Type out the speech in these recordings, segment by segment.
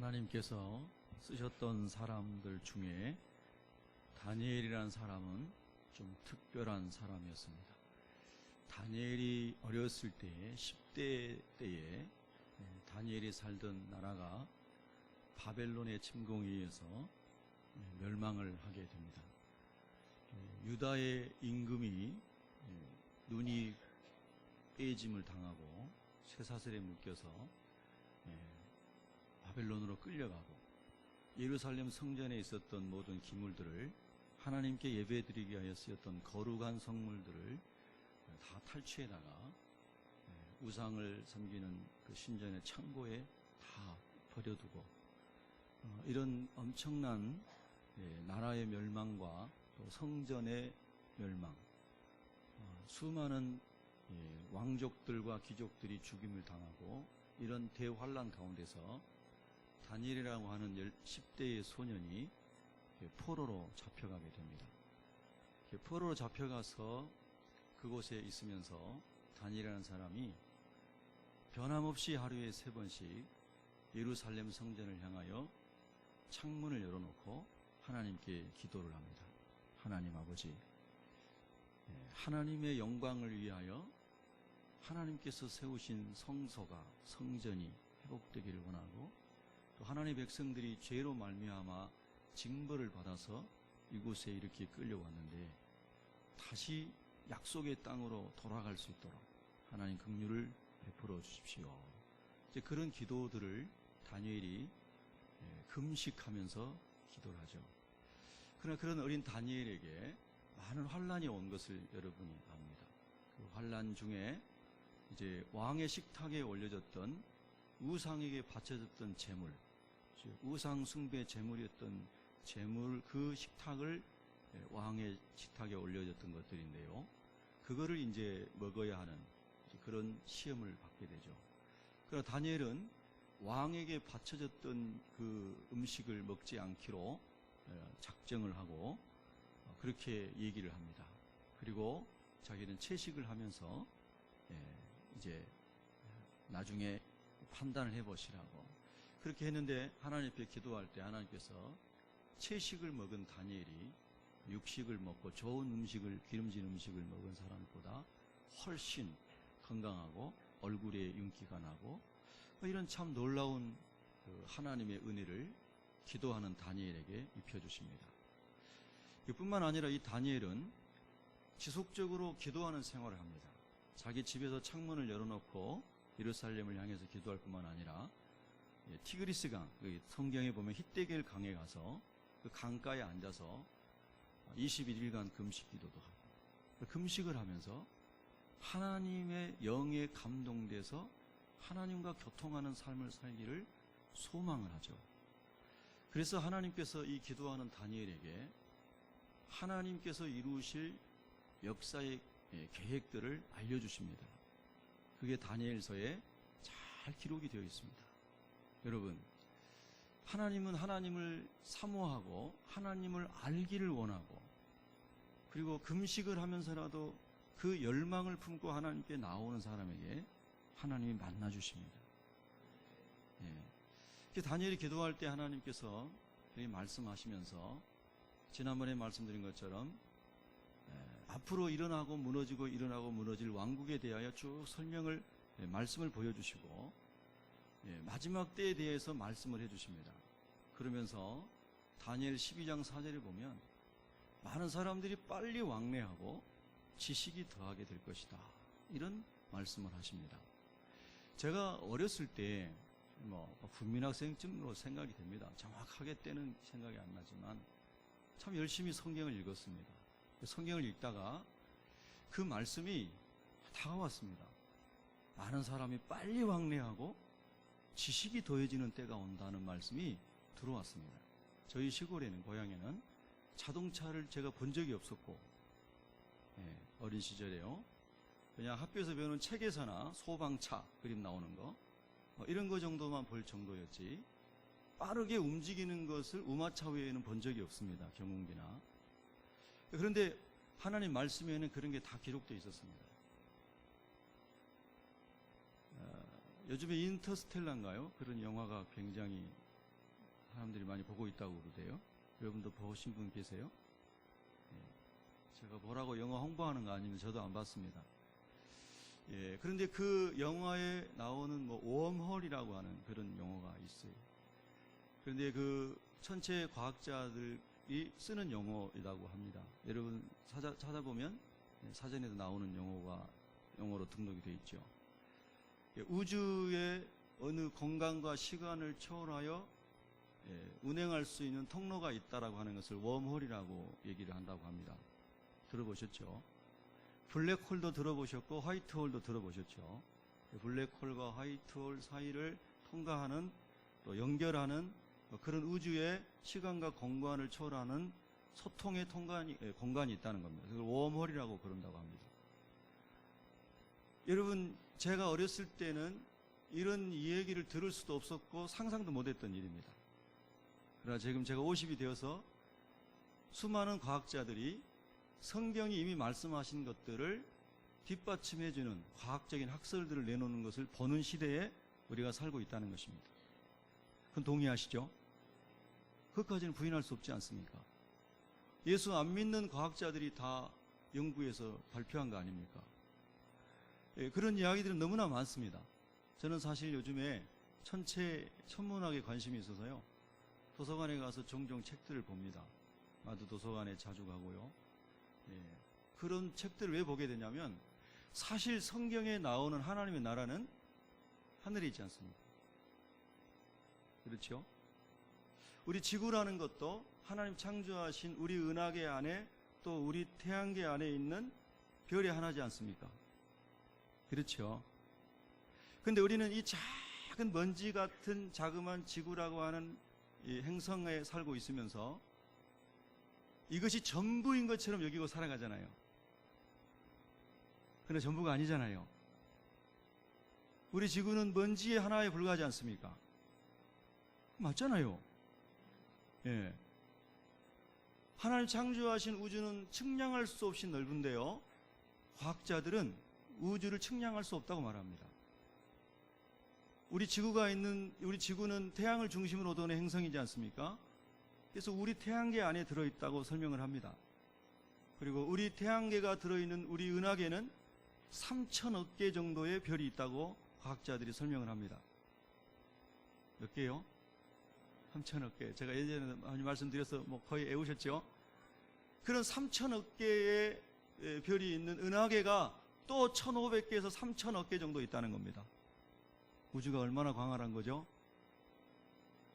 하나님께서 쓰셨던 사람들 중에 다니엘이라는 사람은 좀 특별한 사람이었습니다. 다니엘이 어렸을 때에 10대 때에 다니엘이 살던 나라가 바벨론의 침공에 의해서 멸망을 하게 됩니다. 유다의 임금이 눈이 빼짐을 당하고 쇠사슬에 묶여서 바벨론으로 끌려가고 예루살렘 성전에 있었던 모든 기물들을 하나님께 예배드리기 위하여 쓰였던 거룩한 성물들을 다 탈취해다가 우상을 섬기는 그 신전의 창고에 다 버려두고 이런 엄청난 나라의 멸망과 또 성전의 멸망, 수많은 왕족들과 귀족들이 죽임을 당하고 이런 대환란 가운데서 다니엘이라고 하는 10대의 소년이 포로로 잡혀가게 됩니다. 포로로 잡혀가서 그곳에 있으면서 다니엘이라는 사람이 변함없이 하루에 3번씩 예루살렘 성전을 향하여 창문을 열어놓고 하나님께 기도를 합니다. 하나님 아버지, 하나님의 영광을 위하여 하나님께서 세우신 성소가, 성전이 회복되기를 원하고 또 하나님의 백성들이 죄로 말미암아 징벌을 받아서 이곳에 이렇게 끌려왔는데 다시 약속의 땅으로 돌아갈 수 있도록 하나님 긍휼을 베풀어 주십시오. 이제 그런 기도들을 다니엘이 금식하면서 기도를 하죠. 그러나 그런 어린 다니엘에게 많은 환란이 온 것을 여러분이 압니다. 그 환란 중에 이제 왕의 식탁에 올려졌던 우상에게 바쳐졌던 제물, 우상 숭배 제물이었던 제물, 그 식탁을 왕의 식탁에 올려졌던 것들인데요. 그거를 이제 먹어야 하는 그런 시험을 받게 되죠. 그러나 다니엘은 왕에게 바쳐졌던 그 음식을 먹지 않기로 작정을 하고 그렇게 얘기를 합니다. 그리고 자기는 채식을 하면서 이제 나중에 판단을 해보시라고 그렇게 했는데 하나님 앞에 기도할 때 하나님께서 채식을 먹은 다니엘이 육식을 먹고 좋은 음식을, 기름진 음식을 먹은 사람보다 훨씬 건강하고 얼굴에 윤기가 나고 이런 참 놀라운 그 하나님의 은혜를 기도하는 다니엘에게 입혀주십니다. 이뿐만 아니라 이 다니엘은 지속적으로 기도하는 생활을 합니다. 자기 집에서 창문을 열어놓고 예루살렘을 향해서 기도할 뿐만 아니라 티그리스 강, 성경에 보면 히데겔 강에 가서 그 강가에 앉아서 21일간 금식 기도도 하고 금식을 하면서 하나님의 영에 감동돼서 하나님과 교통하는 삶을 살기를 소망을 하죠. 그래서 하나님께서 이 기도하는 다니엘에게 하나님께서 이루실 역사의 계획들을 알려주십니다. 그게 다니엘서에 잘 기록이 되어 있습니다. 여러분, 하나님은 하나님을 사모하고 하나님을 알기를 원하고 그리고 금식을 하면서라도 그 열망을 품고 하나님께 나오는 사람에게 하나님이 만나주십니다. 다니엘이 기도할 때 하나님께서 말씀하시면서 지난번에 말씀드린 것처럼 앞으로 일어나고 무너질 왕국에 대하여 쭉 설명을 말씀을 보여주시고 마지막 때에 대해서 말씀을 해주십니다. 그러면서 다니엘 12장 4절에 보면 많은 사람들이 빨리 왕래하고 지식이 더하게 될 것이다, 이런 말씀을 하십니다. 제가 어렸을 때 국민학생쯤으로 생각이 됩니다. 정확하게 때는 생각이 안 나지만 참 열심히 성경을 읽었습니다. 성경을 읽다가 그 말씀이 다가왔습니다. 많은 사람이 빨리 왕래하고 지식이 더해지는 때가 온다는 말씀이 들어왔습니다. 저희 시골에는, 고향에는 자동차를 제가 본 적이 없었고 어린 시절에요. 그냥 학교에서 배우는 책에서나 소방차 그림 나오는 거 이런 거 정도만 볼 정도였지 빠르게 움직이는 것을 우마차 외에는 본 적이 없습니다. 경운기나. 그런데 하나님 말씀에는 그런 게 다 기록되어 있었습니다. 요즘에 인터스텔라인가요? 그런 영화가 굉장히 사람들이 많이 보고 있다고 그러대요. 여러분도 보신 분 계세요? 제가 뭐라고 영화 홍보하는 거 아니면 저도 안 봤습니다. 그런데 그 영화에 나오는 뭐 웜홀이라고 하는 그런 용어가 있어요. 그런데 그 천체 과학자들이 쓰는 용어이라고 합니다. 여러분 찾아보면 사전에도 나오는 용어로 등록이 되어 있죠. 우주의 어느 공간과 시간을 초월하여 운행할 수 있는 통로가 있다라고 하는 것을 웜홀이라고 얘기를 한다고 합니다. 들어보셨죠? 블랙홀도 들어보셨고 화이트홀도 들어보셨죠? 블랙홀과 화이트홀 사이를 통과하는 또 연결하는 그런 우주의 시간과 공간을 초월하는 소통의 공간이 있다는 겁니다. 그걸 웜홀이라고 그런다고 합니다. 여러분, 제가 어렸을 때는 이런 이야기를 들을 수도 없었고 상상도 못했던 일입니다. 그러나 지금 제가 50이 되어서 수많은 과학자들이 성경이 이미 말씀하신 것들을 뒷받침해주는 과학적인 학설들을 내놓는 것을 보는 시대에 우리가 살고 있다는 것입니다. 그건 동의하시죠? 그것까지는 부인할 수 없지 않습니까? 예수 안 믿는 과학자들이 다 연구해서 발표한 거 아닙니까? 그런 이야기들은 너무나 많습니다. 저는 사실 요즘에 천문학에 관심이 있어서요, 도서관에 가서 종종 책들을 봅니다. 나도 도서관에 자주 가고요. 그런 책들을 왜 보게 되냐면, 사실 성경에 나오는 하나님의 나라는 하늘에 있지 않습니까? 그렇죠? 우리 지구라는 것도 하나님 창조하신 우리 은하계 안에, 또 우리 태양계 안에 있는 별의 하나지 않습니까? 그렇죠? 근데 우리는 이 작은 먼지 같은 자그마한 지구라고 하는 이 행성에 살고 있으면서 이것이 전부인 것처럼 여기고 살아가잖아요. 그러나 전부가 아니잖아요. 우리 지구는 먼지 하나에 불과하지 않습니까? 맞잖아요. 하나님 창조하신 우주는 측량할 수 없이 넓은데요, 과학자들은 우주를 측량할 수 없다고 말합니다. 우리 지구는 태양을 중심으로 도는 행성이지 않습니까? 그래서 우리 태양계 안에 들어있다고 설명을 합니다. 그리고 우리 태양계가 들어있는 우리 은하계는 3천억 개 정도의 별이 있다고 과학자들이 설명을 합니다. 몇 개요? 3천억 개. 제가 예전에 많이 말씀드려서 거의 애우셨죠? 그런 3천억 개의 별이 있는 은하계가 또 1,500개에서 3천억 개 정도 있다는 겁니다. 우주가 얼마나 광활한 거죠?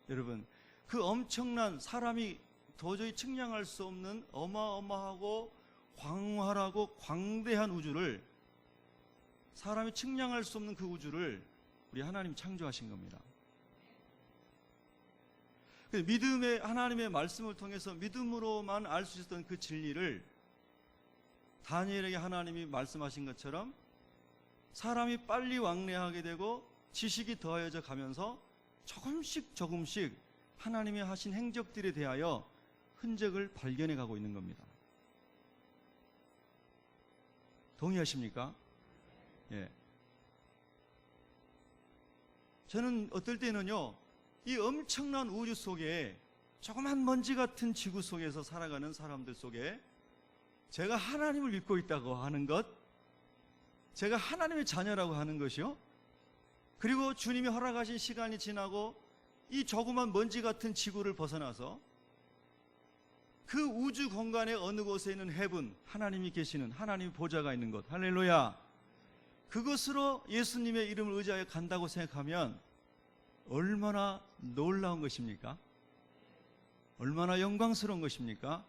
여러분, 그 엄청난, 사람이 도저히 측량할 수 없는 어마어마하고 광활하고 광대한 우주를, 사람이 측량할 수 없는 그 우주를 우리 하나님 창조하신 겁니다. 믿음의, 하나님의 말씀을 통해서 믿음으로만 알 수 있었던 그 진리를 다니엘에게 하나님이 말씀하신 것처럼 사람이 빨리 왕래하게 되고 지식이 더해져 가면서 조금씩 하나님이 하신 행적들에 대하여 흔적을 발견해 가고 있는 겁니다. 동의하십니까? 저는 어떨 때는요, 이 엄청난 우주 속에 조그만 먼지 같은 지구 속에서 살아가는 사람들 속에 제가 하나님을 믿고 있다고 하는 것, 제가 하나님의 자녀라고 하는 것이요, 그리고 주님이 허락하신 시간이 지나고 이 조그만 먼지 같은 지구를 벗어나서 그 우주 공간의 어느 곳에 있는 헤븐, 하나님이 계시는, 하나님의 보좌가 있는 곳, 할렐루야, 그것으로 예수님의 이름을 의지하여 간다고 생각하면 얼마나 놀라운 것입니까? 얼마나 영광스러운 것입니까?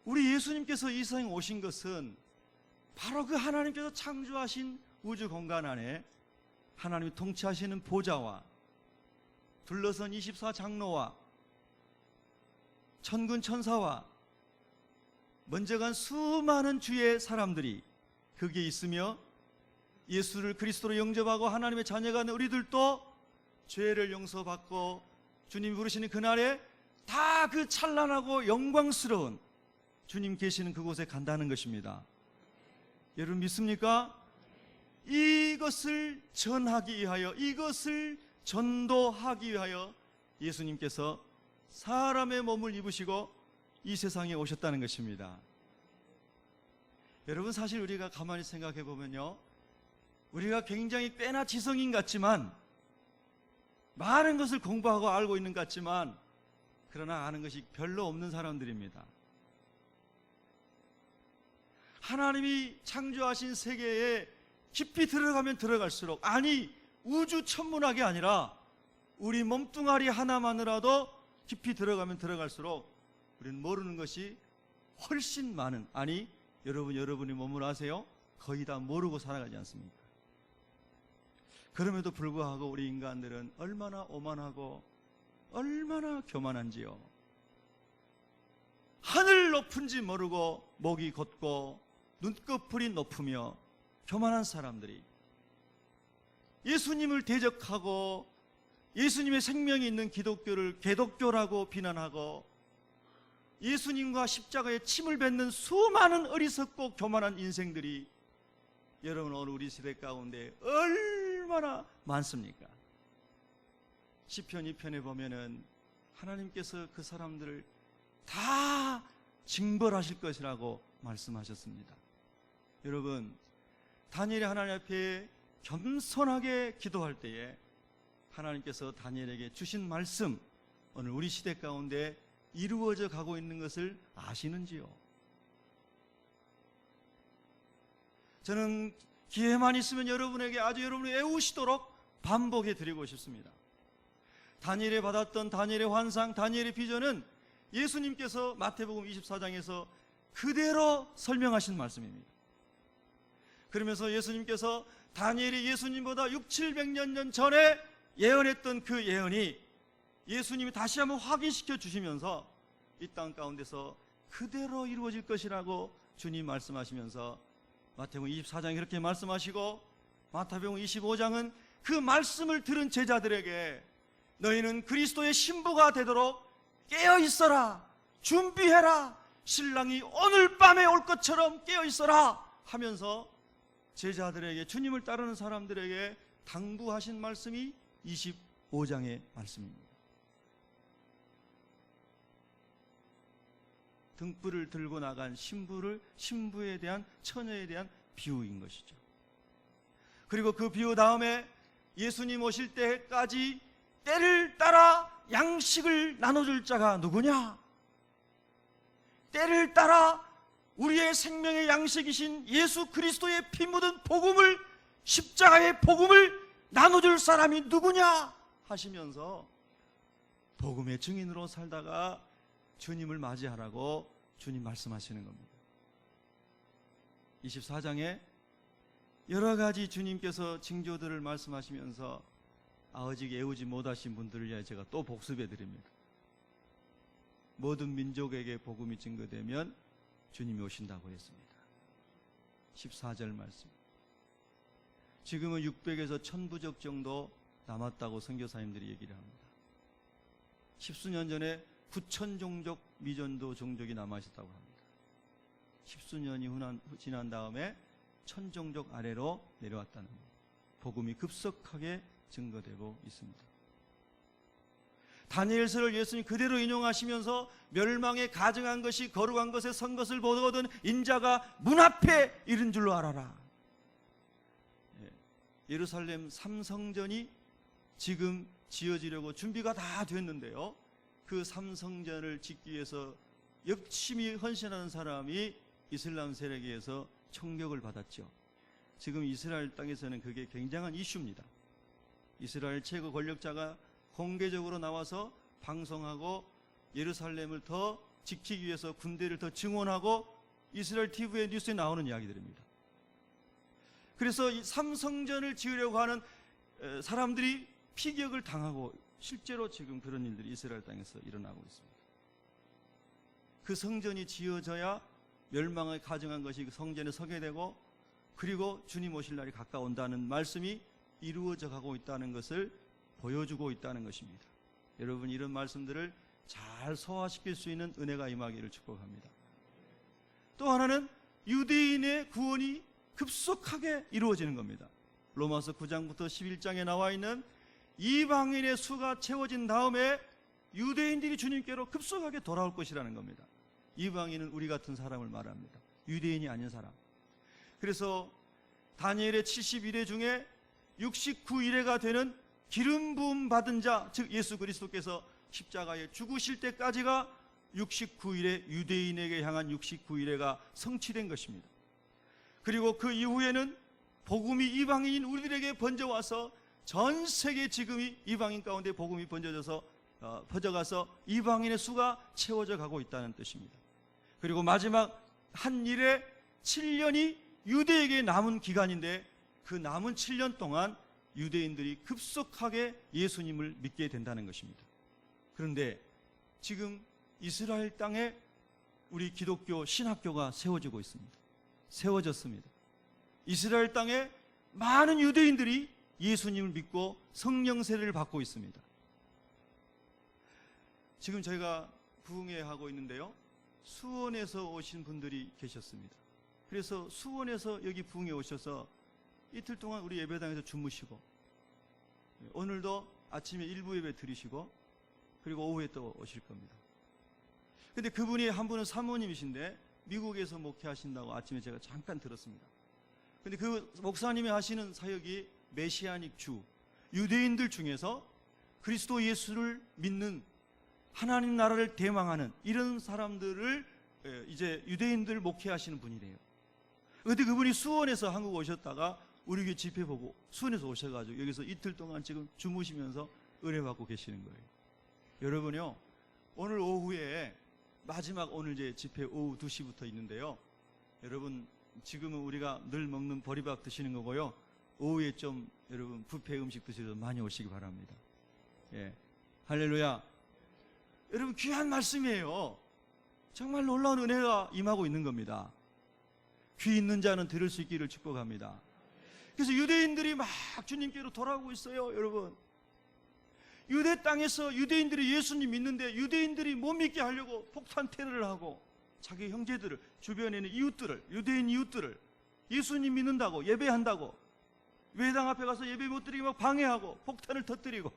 우리 예수님께서 이 세상에 오신 것은 바로 그 하나님께서 창조하신 우주 공간 안에 하나님이 통치하시는 보좌와 둘러선 24장로와 천군 천사와 먼저 간 수많은 주의 사람들이 거기에 있으며, 예수를 그리스도로 영접하고 하나님의 자녀가 된 우리들도 죄를 용서받고 주님이 부르시는 그날에 다 그 찬란하고 영광스러운 주님 계시는 그곳에 간다는 것입니다. 여러분 믿습니까? 이것을 전하기 위하여, 이것을 전도하기 위하여 예수님께서 사람의 몸을 입으시고 이 세상에 오셨다는 것입니다. 여러분, 사실 우리가 가만히 생각해 보면요, 우리가 굉장히 꽤나 지성인 같지만, 많은 것을 공부하고 알고 있는 것 같지만, 그러나 아는 것이 별로 없는 사람들입니다. 하나님이 창조하신 세계에 깊이 들어가면 들어갈수록, 아니 우주 천문학이 아니라 우리 몸뚱아리 하나만으로도 깊이 들어가면 들어갈수록 우리는 모르는 것이 훨씬 많은, 아니 여러분이 몸을 아세요? 거의 다 모르고 살아가지 않습니까? 그럼에도 불구하고 우리 인간들은 얼마나 오만하고 얼마나 교만한지요. 하늘 높은지 모르고 목이 곧고 눈꺼풀이 높으며 교만한 사람들이 예수님을 대적하고 예수님의 생명이 있는 기독교를 개독교라고 비난하고 예수님과 십자가에 침을 뱉는 수많은 어리석고 교만한 인생들이 여러분 오늘 우리 시대 가운데 얼마나 많습니까? 시편 2편에 보면은 하나님께서 그 사람들을 다 징벌하실 것이라고 말씀하셨습니다. 여러분, 다니엘이 하나님 앞에 겸손하게 기도할 때에 하나님께서 다니엘에게 주신 말씀, 오늘 우리 시대 가운데 이루어져 가고 있는 것을 아시는지요? 저는 기회만 있으면 여러분에게 아주 여러분이 애우시도록 반복해 드리고 싶습니다. 다니엘이 받았던 다니엘의 환상, 다니엘의 비전은 예수님께서 마태복음 24장에서 그대로 설명하신 말씀입니다. 그러면서 예수님께서 다니엘이 예수님보다 600~700년 전에 예언했던 그 예언이 예수님이 다시 한번 확인시켜 주시면서 이 땅 가운데서 그대로 이루어질 것이라고 주님 말씀하시면서 마태복음 24장에 그렇게 말씀하시고 마태복음 25장은 그 말씀을 들은 제자들에게 너희는 그리스도의 신부가 되도록 깨어 있어라, 준비해라, 신랑이 오늘 밤에 올 것처럼 깨어 있어라 하면서 제자들에게, 주님을 따르는 사람들에게 당부하신 말씀이 25장의 말씀입니다. 등불을 들고 나간 신부에 대한, 처녀에 대한 비유인 것이죠. 그리고 그 비유 다음에 예수님 오실 때까지 때를 따라 양식을 나눠줄 자가 누구냐? 때를 따라 우리의 생명의 양식이신 예수 그리스도의 피 묻은 복음을, 십자가의 복음을 나눠줄 사람이 누구냐 하시면서 복음의 증인으로 살다가 주님을 맞이하라고 주님 말씀하시는 겁니다. 24장에 여러 가지 주님께서 징조들을 말씀하시면서 아직 애우지 못하신 분들을 위해 제가 또 복습해 드립니다. 모든 민족에게 복음이 증거되면 주님이 오신다고 했습니다. 14절 말씀. 지금은 600에서 1000부족 정도 남았다고 선교사님들이 얘기를 합니다. 10수년 전에 9000종족 미전도 종족이 남아있었다고 합니다. 10수년이 지난 다음에 1000종족 아래로 내려왔다는 겁니다. 복음이 급속하게 증거되고 있습니다. 다니엘서를 예수님 그대로 인용하시면서 멸망에 가증한 것이 거룩한 것에 선 것을 보거든 인자가 문 앞에 이른 줄로 알아라. 예루살렘 3성전이 지금 지어지려고 준비가 다 됐는데요, 그 3성전을 짓기 위해서 열심히 헌신하는 사람이 이슬람 세력에 의해서 총격을 받았죠. 지금 이스라엘 땅에서는 그게 굉장한 이슈입니다. 이스라엘 최고 권력자가 공개적으로 나와서 방송하고 예루살렘을 더 지키기 위해서 군대를 더 증원하고 이스라엘 TV의 뉴스에 나오는 이야기들입니다. 그래서 이 삼성전을 지으려고 하는 사람들이 피격을 당하고 실제로 지금 그런 일들이 이스라엘 땅에서 일어나고 있습니다. 그 성전이 지어져야 멸망을 가증한 것이 그 성전에 서게 되고, 그리고 주님 오실 날이 가까운다는 말씀이 이루어져 가고 있다는 것을 보여주고 있다는 것입니다. 여러분, 이런 말씀들을 잘 소화시킬 수 있는 은혜가 임하기를 축복합니다. 또 하나는 유대인의 구원이 급속하게 이루어지는 겁니다. 로마서 9장부터 11장에 나와 있는 이방인의 수가 채워진 다음에 유대인들이 주님께로 급속하게 돌아올 것이라는 겁니다. 이방인은 우리 같은 사람을 말합니다. 유대인이 아닌 사람. 그래서 다니엘의 71회 중에 69일회가 되는 기름 부음 받은 자, 즉 예수 그리스도께서 십자가에 죽으실 때까지가 69일의 유대인에게 향한 69일회가 성취된 것입니다. 그리고 그 이후에는 복음이 이방인인 우리들에게 번져와서 전 세계 지금이 이방인 가운데 복음이 퍼져가서 이방인의 수가 채워져 가고 있다는 뜻입니다. 그리고 마지막 한 일에 7년이 유대에게 남은 기간인데 그 남은 7년 동안 유대인들이 급속하게 예수님을 믿게 된다는 것입니다. 그런데 지금 이스라엘 땅에 우리 기독교 신학교가 세워지고 있습니다. 세워졌습니다. 이스라엘 땅에 많은 유대인들이 예수님을 믿고 성령 세례를 받고 있습니다. 지금 저희가 부흥회 하고 있는데요, 수원에서 오신 분들이 계셨습니다. 그래서 수원에서 여기 부흥회 오셔서 이틀 동안 우리 예배당에서 주무시고, 오늘도 아침에 일부 예배 드리시고, 그리고 오후에 또 오실 겁니다. 근데 그분이 한 분은 사모님이신데 미국에서 목회하신다고 아침에 제가 잠깐 들었습니다. 근데 그 목사님이 하시는 사역이 메시아닉 주, 유대인들 중에서 그리스도 예수를 믿는 하나님 나라를 대망하는 이런 사람들을 이제 유대인들 목회하시는 분이래요. 근데 그분이 수원에서 한국 오셨다가 우리 교회 집회 보고 수원에서 오셔가지고 여기서 이틀 동안 지금 주무시면서 은혜받고 계시는 거예요. 여러분요, 오늘 오후에 마지막 오늘 이제 집회 오후 2시부터 있는데요, 여러분 지금은 우리가 늘 먹는 보리밥 드시는 거고요, 오후에 좀 여러분 뷔페 음식 드시러 많이 오시기 바랍니다. 예, 할렐루야. 여러분 귀한 말씀이에요. 정말 놀라운 은혜가 임하고 있는 겁니다. 귀 있는 자는 들을 수 있기를 축복합니다. 그래서 유대인들이 막 주님께로 돌아오고 있어요. 여러분, 유대 땅에서 유대인들이 예수님 믿는데 유대인들이 못 믿게 하려고 폭탄 테러를 하고 자기 형제들을, 주변에 있는 이웃들을, 유대인 이웃들을 예수님 믿는다고, 예배한다고 외당 앞에 가서 예배 못 드리게 막 방해하고 폭탄을 터뜨리고,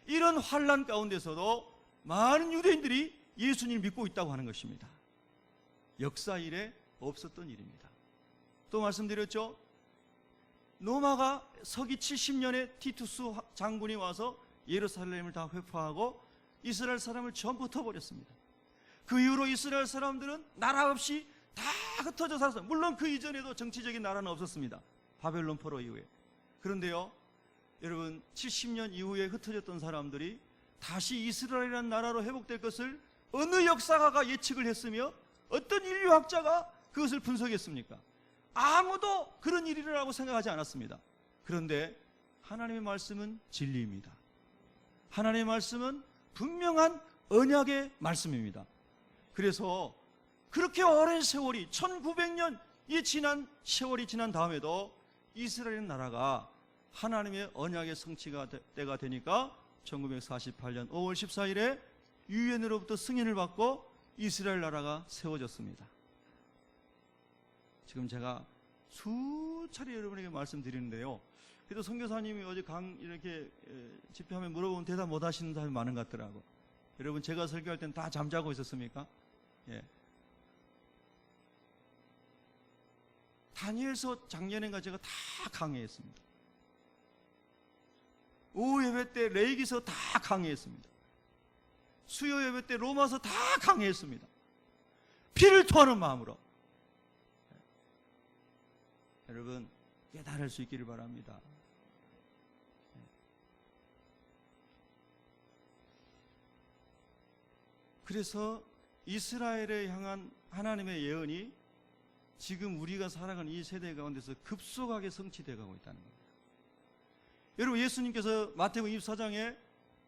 이런 환난 가운데서도 많은 유대인들이 예수님을 믿고 있다고 하는 것입니다. 역사 이래 없었던 일입니다. 또 말씀드렸죠, 로마가 서기 70년에 티투스 장군이 와서 예루살렘을 다 회포하고 이스라엘 사람을 전부 흩어버렸습니다. 그 이후로 이스라엘 사람들은 나라 없이 다 흩어져 살았어요. 물론 그 이전에도 정치적인 나라는 없었습니다. 바벨론 포로 이후에. 그런데요, 여러분 70년 이후에 흩어졌던 사람들이 다시 이스라엘이라는 나라로 회복될 것을 어느 역사가가 예측을 했으며 어떤 인류학자가 그것을 분석했습니까? 아무도 그런 일이라고 생각하지 않았습니다. 그런데 하나님의 말씀은 진리입니다. 하나님의 말씀은 분명한 언약의 말씀입니다. 그래서 그렇게 오랜 세월이 1900년이 지난 세월이 지난 다음에도 이스라엘 나라가 하나님의 언약의 성취가 때가 되니까 1948년 5월 14일에 유엔으로부터 승인을 받고 이스라엘 나라가 세워졌습니다. 지금 제가 수차례 여러분에게 말씀드리는데요, 그래도 선교사님이 어제 이렇게 집회하면 물어보면 대답 못 하시는 사람이 많은 것 같더라고. 여러분 제가 설교할 때는 다 잠자고 있었습니까? 예. 다니엘서 작년인가 제가 다 강의했습니다. 오후 예배 때 레위기서 다 강의했습니다. 수요 예배 때 로마서 다 강의했습니다. 피를 토하는 마음으로. 여러분 깨달을 수 있기를 바랍니다. 그래서 이스라엘에 향한 하나님의 예언이 지금 우리가 살아가는 이 세대 가운데서 급속하게 성취되어 가고 있다는 겁니다. 여러분 예수님께서 마태복음 24장에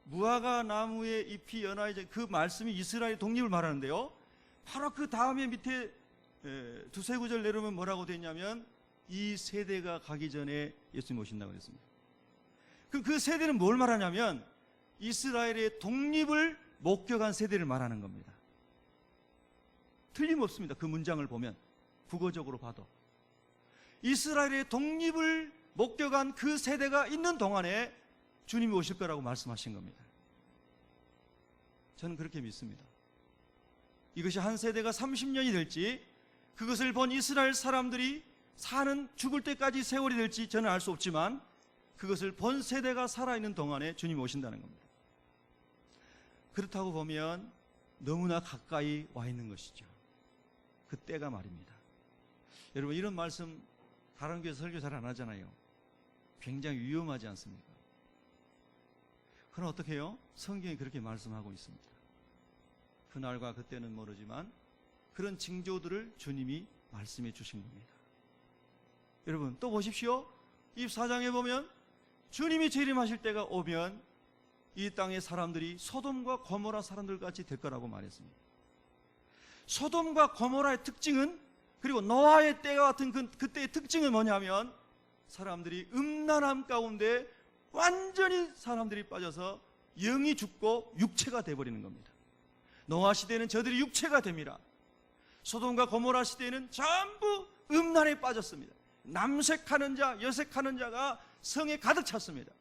무화과 나무에 잎이 연하여져, 그 말씀이 이스라엘 독립을 말하는데요, 바로 그 다음에 밑에 두세 구절 내려오면 뭐라고 되어 있냐면 이 세대가 가기 전에 예수님 오신다고 그랬습니다. 그 세대는 뭘 말하냐면 이스라엘의 독립을 목격한 세대를 말하는 겁니다. 틀림없습니다. 그 문장을 보면, 국어적으로 봐도. 이스라엘의 독립을 목격한 그 세대가 있는 동안에 주님이 오실 거라고 말씀하신 겁니다. 저는 그렇게 믿습니다. 이것이 한 세대가 30년이 될지, 그것을 본 이스라엘 사람들이 사는 죽을 때까지 세월이 될지 저는 알 수 없지만, 그것을 본 세대가 살아있는 동안에 주님이 오신다는 겁니다. 그렇다고 보면 너무나 가까이 와 있는 것이죠. 그 때가 말입니다. 여러분, 이런 말씀 다른 교회에서 설교 잘 안 하잖아요. 굉장히 위험하지 않습니까? 그럼 어떻게 해요? 성경이 그렇게 말씀하고 있습니다. 그날과 그때는 모르지만 그런 징조들을 주님이 말씀해 주신 겁니다. 여러분, 또 보십시오. 24장에 보면 주님이 재림하실 때가 오면 이 땅의 사람들이 소돔과 고모라 사람들 같이 될 거라고 말했습니다. 소돔과 고모라의 특징은, 그리고 노아의 때와 같은 그때의 특징은 뭐냐면, 사람들이 음란함 가운데 완전히 사람들이 빠져서 영이 죽고 육체가 되어버리는 겁니다. 노아 시대는 저들이 육체가 됩니다. 소돔과 고모라 시대에는 전부 음란에 빠졌습니다. 남색하는 자, 여색하는 자가 성에 가득 찼습니다.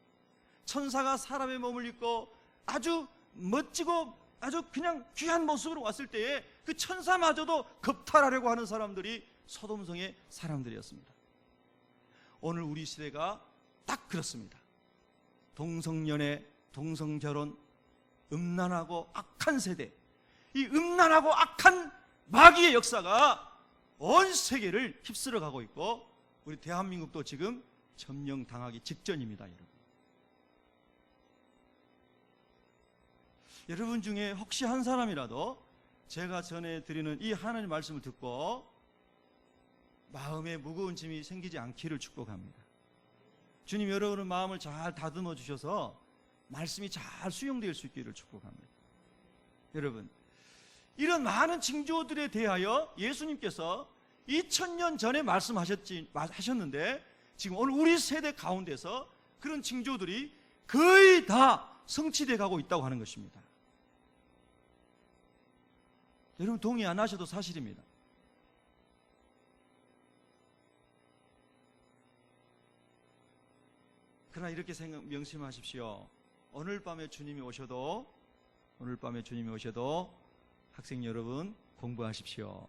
천사가 사람의 몸을 입고 아주 멋지고 아주 그냥 귀한 모습으로 왔을 때에 그 천사마저도 겁탈하려고 하는 사람들이 소돔성의 사람들이었습니다. 오늘 우리 시대가 딱 그렇습니다. 동성연애, 동성결혼, 음란하고 악한 세대, 이 음란하고 악한 마귀의 역사가 온 세계를 휩쓸어 가고 있고, 우리 대한민국도 지금 점령당하기 직전입니다. 여러분 중에 혹시 한 사람이라도 제가 전해드리는 이 하나님의 말씀을 듣고 마음에 무거운 짐이 생기지 않기를 축복합니다. 주님, 여러분의 마음을 잘 다듬어 주셔서 말씀이 잘 수용될 수 있기를 축복합니다. 여러분, 이런 많은 징조들에 대하여 예수님께서 2000년 전에 말씀하셨는데, 지금 오늘 우리 세대 가운데서 그런 징조들이 거의 다 성취되어 가고 있다고 하는 것입니다. 여러분, 동의 안 하셔도 사실입니다. 그러나 이렇게 명심하십시오. 오늘 밤에 주님이 오셔도 학생 여러분, 공부하십시오.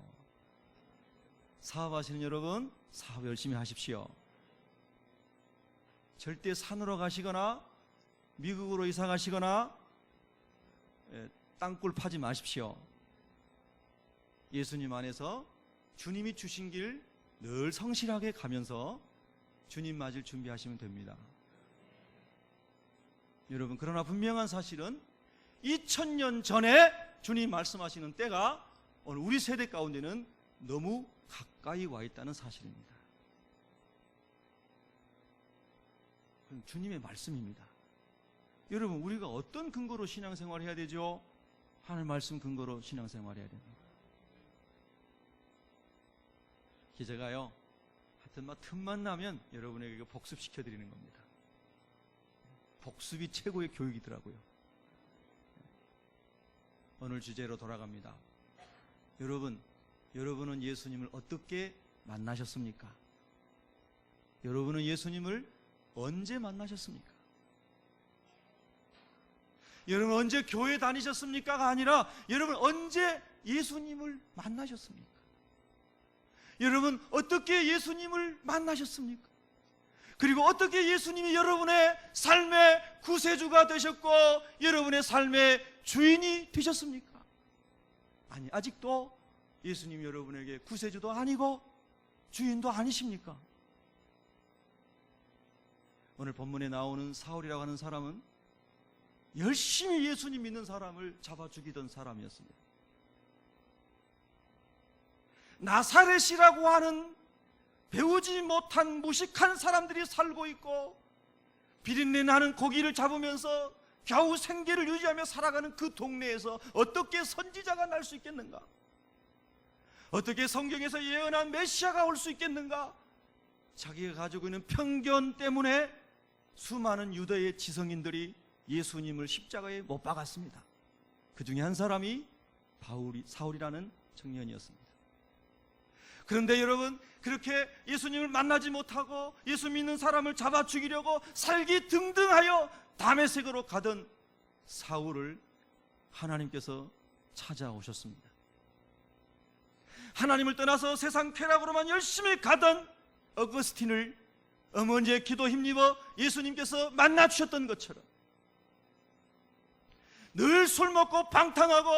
사업하시는 여러분, 사업 열심히 하십시오. 절대 산으로 가시거나 미국으로 이사 가시거나 땅굴 파지 마십시오. 예수님 안에서 주님이 주신 길 늘 성실하게 가면서 주님 맞을 준비하시면 됩니다. 여러분, 그러나 분명한 사실은 2000년 전에 주님 말씀하시는 때가 오늘 우리 세대 가운데는 너무 가까이 와 있다는 사실입니다. 그건 주님의 말씀입니다. 여러분, 우리가 어떤 근거로 신앙생활을 해야 되죠? 하나님 말씀 근거로 신앙생활을 해야 됩니다. 제가요, 하여튼 틈만 나면 여러분에게 복습시켜드리는 겁니다. 복습이 최고의 교육이더라고요. 오늘 주제로 돌아갑니다. 여러분은 예수님을 어떻게 만나셨습니까? 여러분은 예수님을 언제 만나셨습니까? 여러분 언제 교회 다니셨습니까가 아니라 여러분 언제 예수님을 만나셨습니까? 여러분 어떻게 예수님을 만나셨습니까? 그리고 어떻게 예수님이 여러분의 삶의 구세주가 되셨고 여러분의 삶의 주인이 되셨습니까? 아니, 아직도 예수님이 여러분에게 구세주도 아니고 주인도 아니십니까? 오늘 본문에 나오는 사울이라고 하는 사람은 열심히 예수님 믿는 사람을 잡아 죽이던 사람이었습니다. 나사렛이라고 하는 배우지 못한 무식한 사람들이 살고 있고 비린내 나는 고기를 잡으면서 겨우 생계를 유지하며 살아가는 그 동네에서 어떻게 선지자가 날 수 있겠는가? 어떻게 성경에서 예언한 메시아가 올 수 있겠는가? 자기가 가지고 있는 편견 때문에 수많은 유대의 지성인들이 예수님을 십자가에 못 박았습니다. 그 중에 한 사람이 사울이라는 청년이었습니다. 그런데 여러분, 그렇게 예수님을 만나지 못하고 예수 믿는 사람을 잡아 죽이려고 살기 등등하여 다메섹으로 가던 사울을 하나님께서 찾아오셨습니다. 하나님을 떠나서 세상 쾌락으로만 열심히 가던 어거스틴을 어머니의 기도 힘입어 예수님께서 만나 주셨던 것처럼 늘 술 먹고 방탕하고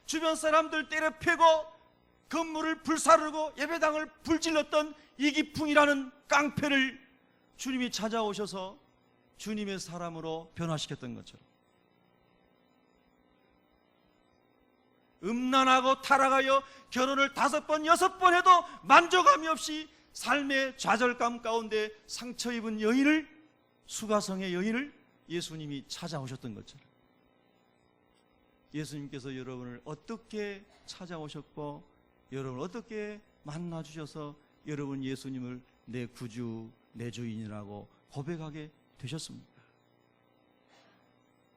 주변 사람들 때려 패고 건물을 불사르고 예배당을 불질렀던 이기풍이라는 깡패를 주님이 찾아오셔서 주님의 사람으로 변화시켰던 것처럼 음란하고 타락하여 결혼을 5번, 6번 해도 만족함이 없이 삶의 좌절감 가운데 상처 입은 여인을, 수가성의 여인을 예수님이 찾아오셨던 것처럼 예수님께서 여러분을 어떻게 찾아오셨고 여러분을 어떻게 만나주셔서 여러분 예수님을 내 구주, 내 주인이라고 고백하게 되셨습니까?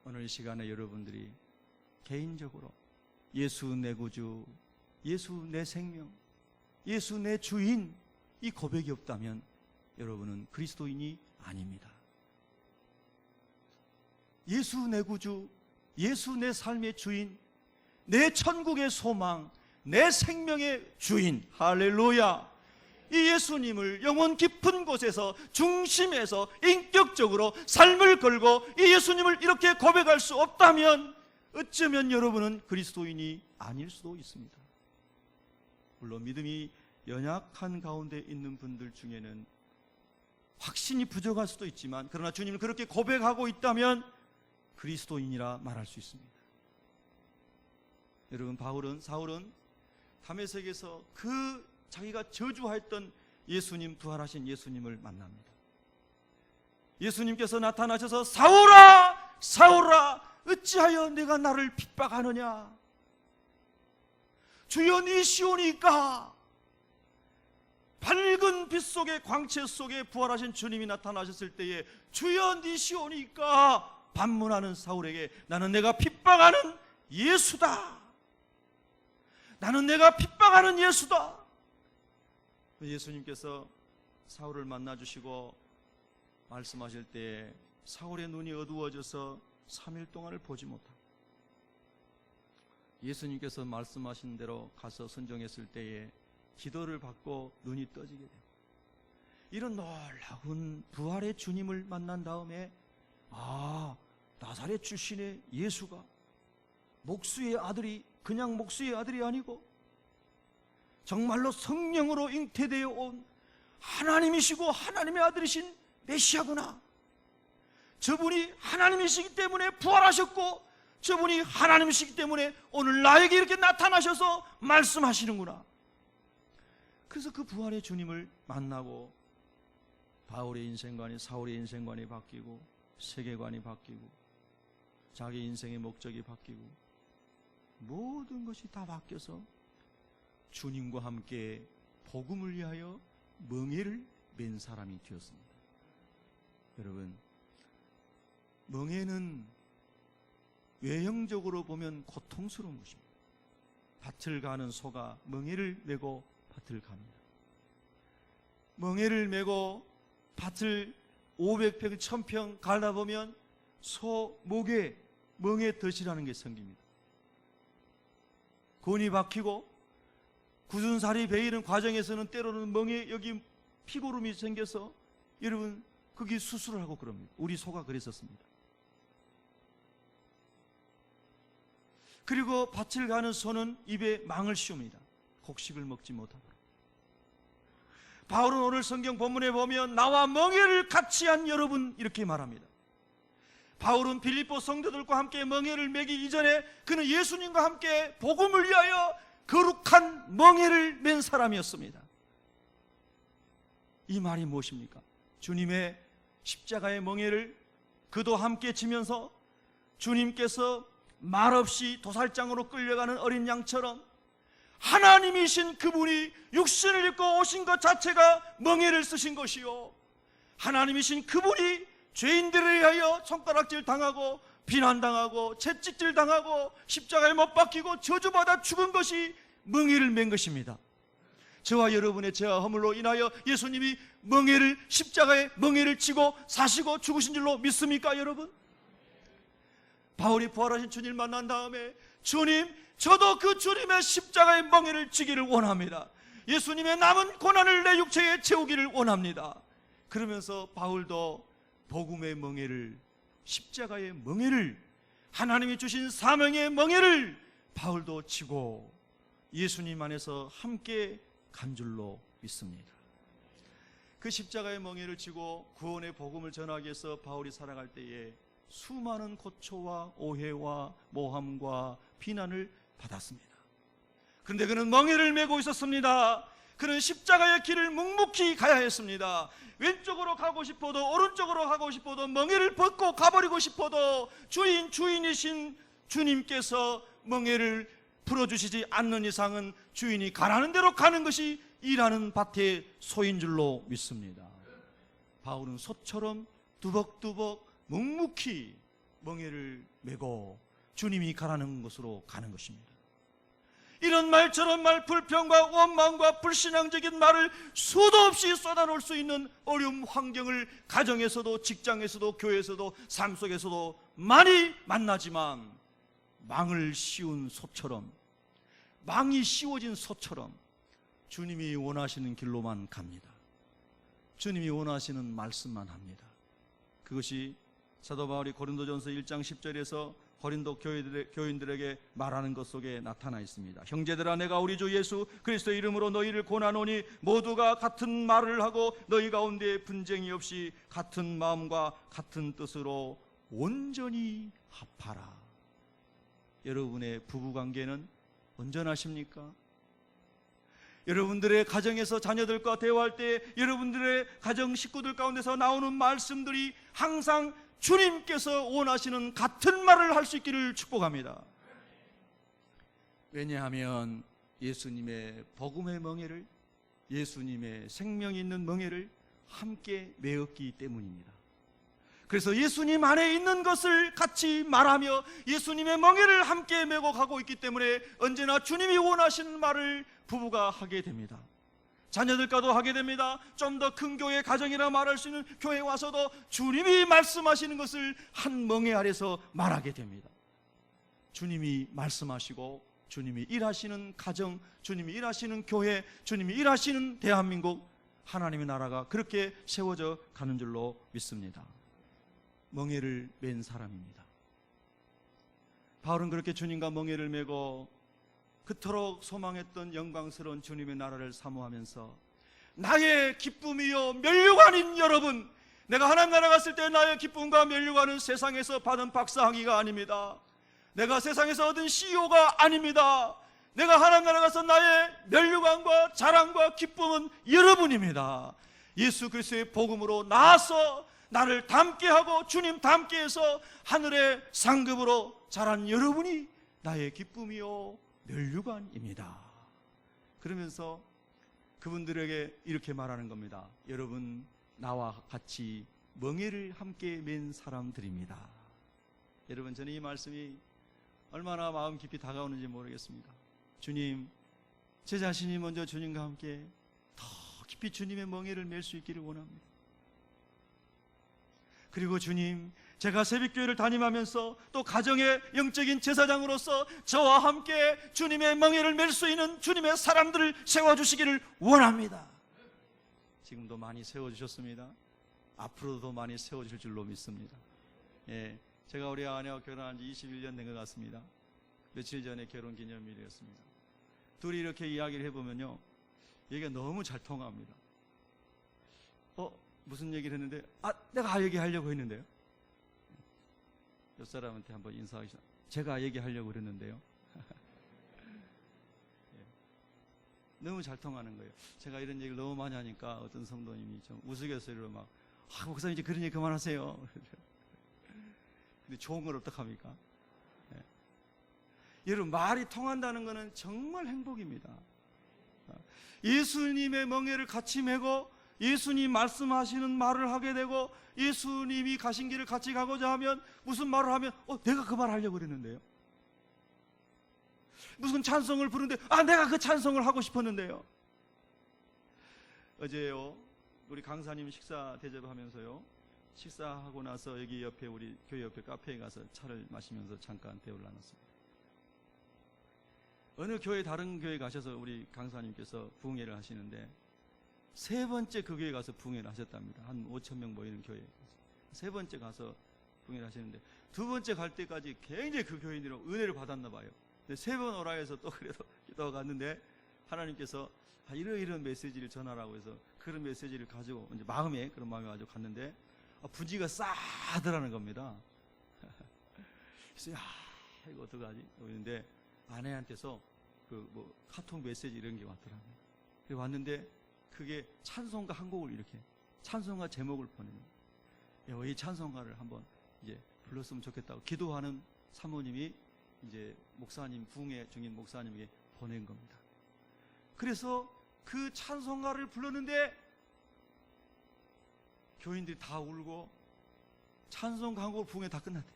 오늘 이 시간에 여러분들이 개인적으로 예수 내 구주, 예수 내 생명, 예수 내 주인, 이 고백이 없다면 여러분은 그리스도인이 아닙니다. 예수 내 구주, 예수 내 삶의 주인, 내 천국의 소망, 내 생명의 주인, 할렐루야! 이 예수님을 영혼 깊은 곳에서, 중심에서 인격적으로 삶을 걸고 이 예수님을 이렇게 고백할 수 없다면 어쩌면 여러분은 그리스도인이 아닐 수도 있습니다. 물론 믿음이 연약한 가운데 있는 분들 중에는 확신이 부족할 수도 있지만, 그러나 주님을 그렇게 고백하고 있다면 그리스도인이라 말할 수 있습니다. 여러분, 사울은 다메섹에서 그 자기가 저주하였던 예수님, 부활하신 예수님을 만납니다. 예수님께서 나타나셔서 사울아, 사울아, 어찌하여 내가 나를 핍박하느냐? 주여 니시오니까. 밝은 빛 속에, 광채 속에 부활하신 주님이 나타나셨을 때에 주여 니시오니까 반문하는 사울에게 나는 내가 핍박하는 예수다. 나는 내가 핍박하는 예수다. 예수님께서 사울을 만나주시고 말씀하실 때에 사울의 눈이 어두워져서 3일 동안을 보지 못하고 예수님께서 말씀하신 대로 가서 순종했을 때에 기도를 받고 눈이 떠지게 되고, 이런 놀라운 부활의 주님을 만난 다음에 나사렛 출신의 예수가 목수의 아들이 그냥 목수의 아들이 아니고 정말로 성령으로 잉태되어 온 하나님이시고 하나님의 아들이신 메시아구나. 저분이 하나님이시기 때문에 부활하셨고 저분이 하나님이시기 때문에 오늘 나에게 이렇게 나타나셔서 말씀하시는구나. 그래서 그 부활의 주님을 만나고 바울의 인생관이, 사울의 인생관이 바뀌고 세계관이 바뀌고 자기 인생의 목적이 바뀌고 모든 것이 다 바뀌어서 주님과 함께 복음을 위하여 멍에를 맨 사람이 되었습니다. 여러분, 멍에는 외형적으로 보면 고통스러운 것입니다. 밭을 가는 소가 멍에를 메고 밭을 갑니다. 멍에를 메고 밭을 500평, 1000평 갈다 보면 소 목에 멍에 덫이라는 게 생깁니다. 건이 박히고 굳은 살이 베이는 과정에서는 때로는 멍에 여기 피고름이 생겨서 여러분 거기 수술을 하고 그럽니다. 우리 소가 그랬었습니다. 그리고 밭을 가는 소는 입에 망을 씌웁니다. 곡식을 먹지 못하도록. 바울은 오늘 성경 본문에 보면 나와 멍에를 같이 한 여러분 이렇게 말합니다. 바울은 빌립보 성도들과 함께 멍에를 매기 이전에 그는 예수님과 함께 복음을 위하여 거룩한 멍에를 맨 사람이었습니다. 이 말이 무엇입니까? 주님의 십자가의 멍에를 그도 함께 지면서 주님께서 말없이 도살장으로 끌려가는 어린 양처럼 하나님이신 그분이 육신을 입고 오신 것 자체가 멍에를 쓰신 것이요, 하나님이신 그분이 죄인들을 위하여 손가락질 당하고 비난당하고 채찍질 당하고 십자가에 못 박히고 저주받아 죽은 것이 멍에를 맨 것입니다. 저와 여러분의 죄와 허물로 인하여 예수님이 멍에를, 십자가의 멍에를 지고 사시고 죽으신 줄로 믿습니까, 여러분? 바울이 부활하신 주님을 만난 다음에, 주님, 저도 그 주님의 십자가의 멍에를 지기를 원합니다. 예수님의 남은 고난을 내 육체에 채우기를 원합니다. 그러면서 바울도 복음의 멍에를, 십자가의 멍에를, 하나님이 주신 사명의 멍에를 바울도 지고 예수님 안에서 함께 간 줄로 믿습니다. 그 십자가의 멍에를 지고 구원의 복음을 전하기 위해서 바울이 살아갈 때에 수많은 고초와 오해와 모함과 비난을 받았습니다. 그런데 그는 멍에를 메고 있었습니다. 그는 십자가의 길을 묵묵히 가야 했습니다. 왼쪽으로 가고 싶어도 오른쪽으로 가고 싶어도 멍에를 벗고 가버리고 싶어도 주인이신 주님께서 멍에를 풀어주시지 않는 이상은 주인이 가라는 대로 가는 것이 일하는 밭의 소인 줄로 믿습니다. 바울은 소처럼 두벅두벅 묵묵히 멍에를 메고 주님이 가라는 곳으로 가는 것입니다. 이런 말 저런 말, 불평과 원망과 불신앙적인 말을 수도 없이 쏟아놓을 수 있는 어려운 환경을 가정에서도 직장에서도 교회에서도 삶 속에서도 많이 만나지만 망을 씌운 소처럼, 망이 씌워진 소처럼 주님이 원하시는 길로만 갑니다. 주님이 원하시는 말씀만 합니다. 그것이 사도 바울이 고린도전서 1장 10절에서 고린도 교인들에게 말하는 것 속에 나타나 있습니다. 형제들아, 내가 우리 주 예수 그리스도의 이름으로 너희를 권하노니 모두가 같은 말을 하고 너희 가운데 분쟁이 없이 같은 마음과 같은 뜻으로 온전히 합하라. 여러분의 부부관계는 온전하십니까? 여러분들의 가정에서 자녀들과 대화할 때 여러분들의 가정 식구들 가운데서 나오는 말씀들이 항상 주님께서 원하시는 같은 말을 할 수 있기를 축복합니다. 왜냐하면 예수님의 복음의 멍에를, 예수님의 생명이 있는 멍에를 함께 메었기 때문입니다. 그래서 예수님 안에 있는 것을 같이 말하며 예수님의 멍에를 함께 메고 가고 있기 때문에 언제나 주님이 원하시는 말을 부부가 하게 됩니다. 자녀들과도 하게 됩니다. 좀 더 큰 교회, 가정이라 말할 수 있는 교회에 와서도 주님이 말씀하시는 것을 한 멍에 아래서 말하게 됩니다. 주님이 말씀하시고 주님이 일하시는 가정, 주님이 일하시는 교회, 주님이 일하시는 대한민국, 하나님의 나라가 그렇게 세워져 가는 줄로 믿습니다. 멍에를 맨 사람입니다. 바울은 그렇게 주님과 멍에를 메고 그토록 소망했던 영광스러운 주님의 나라를 사모하면서 나의 기쁨이요 면류관인 여러분, 내가 하나님 나라 갔을 때 나의 기쁨과 면류관은 세상에서 받은 박사학위가 아닙니다. 내가 세상에서 얻은 CEO가 아닙니다. 내가 하나님 나라 가서 나의 면류관과 자랑과 기쁨은 여러분입니다. 예수 그리스도의 복음으로 나아서 나를 닮게 하고 주님 닮게 해서 하늘의 상급으로 자란 여러분이 나의 기쁨이요 면류관입니다. 그러면서 그분들에게 이렇게 말하는 겁니다. 여러분, 나와 같이 멍에를 함께 맨 사람들입니다. 여러분, 저는 이 말씀이 얼마나 마음 깊이 다가오는지 모르겠습니다. 주님, 제 자신이 먼저 주님과 함께 더 깊이 주님의 멍에를 맬 수 있기를 원합니다. 그리고 주님, 제가 새벽교회를 다니면서 또 가정의 영적인 제사장으로서 저와 함께 주님의 멍에를 맬 수 있는 주님의 사람들을 세워주시기를 원합니다. 지금도 많이 세워주셨습니다. 앞으로도 더 많이 세워주실 줄로 믿습니다. 예, 제가 우리 아내와 결혼한 지 21년 된 것 같습니다. 며칠 전에 결혼기념일이었습니다. 둘이 이렇게 이야기를 해보면요, 얘기가 너무 잘 통합니다. 무슨 얘기를 했는데, 내가 얘기하려고 했는데요. 옆 사람한테 한번 인사하기 전에 제가 얘기하려고 그랬는데요. 예. 너무 잘 통하는 거예요. 제가 이런 얘기를 너무 많이 하니까 어떤 성도님이 좀 우스갯소리로 막, 목사님 이제 그런 얘기 그만하세요. 근데 좋은 걸 어떡합니까? 예. 여러분, 말이 통한다는 것은 정말 행복입니다. 예수님의 멍에를 같이 메고 예수님 말씀하시는 말을 하게 되고 예수님이 가신 길을 같이 가고자 하면 무슨 말을 하면 내가 그 말 하려고 그랬는데요. 무슨 찬송을 부르는데 내가 그 찬송을 하고 싶었는데요. 어제요, 우리 강사님 식사 대접하면서요, 식사하고 나서 여기 옆에 우리 교회 옆에 카페에 가서 차를 마시면서 잠깐 대화를 나눴습니다. 어느 교회, 다른 교회 가셔서 우리 강사님께서 부흥회를 하시는데 세 번째 그 교회 가서 부흥회를 하셨답니다. 한 5,000명 모이는 교회에 세 번째 가서 부흥회를 하시는데 두 번째 갈 때까지 굉장히 그 교인들은 은혜를 받았나 봐요. 세 번 오라 해서 또 그래도 기도가 갔는데 하나님께서 이런 메시지를 전하라고 해서 그런 메시지를 가지고 이제 마음에 그런 마음이 가지고 갔는데 분위기가 싸하더라는 겁니다. 그래서 이거 어떡하지? 그런데 아내한테서 그 카톡 메시지 이런 게 왔더라고요. 그래서 왔는데 그게 찬송가 한 곡을 이렇게 찬송가 제목을 보내는, 이 찬송가를 한번 이제 불렀으면 좋겠다고 기도하는 사모님이 이제 목사님, 부흥회 중인 목사님에게 보낸 겁니다. 그래서 그 찬송가를 불렀는데 교인들이 다 울고 찬송가 한 곡을 부흥회 다 끝났대요.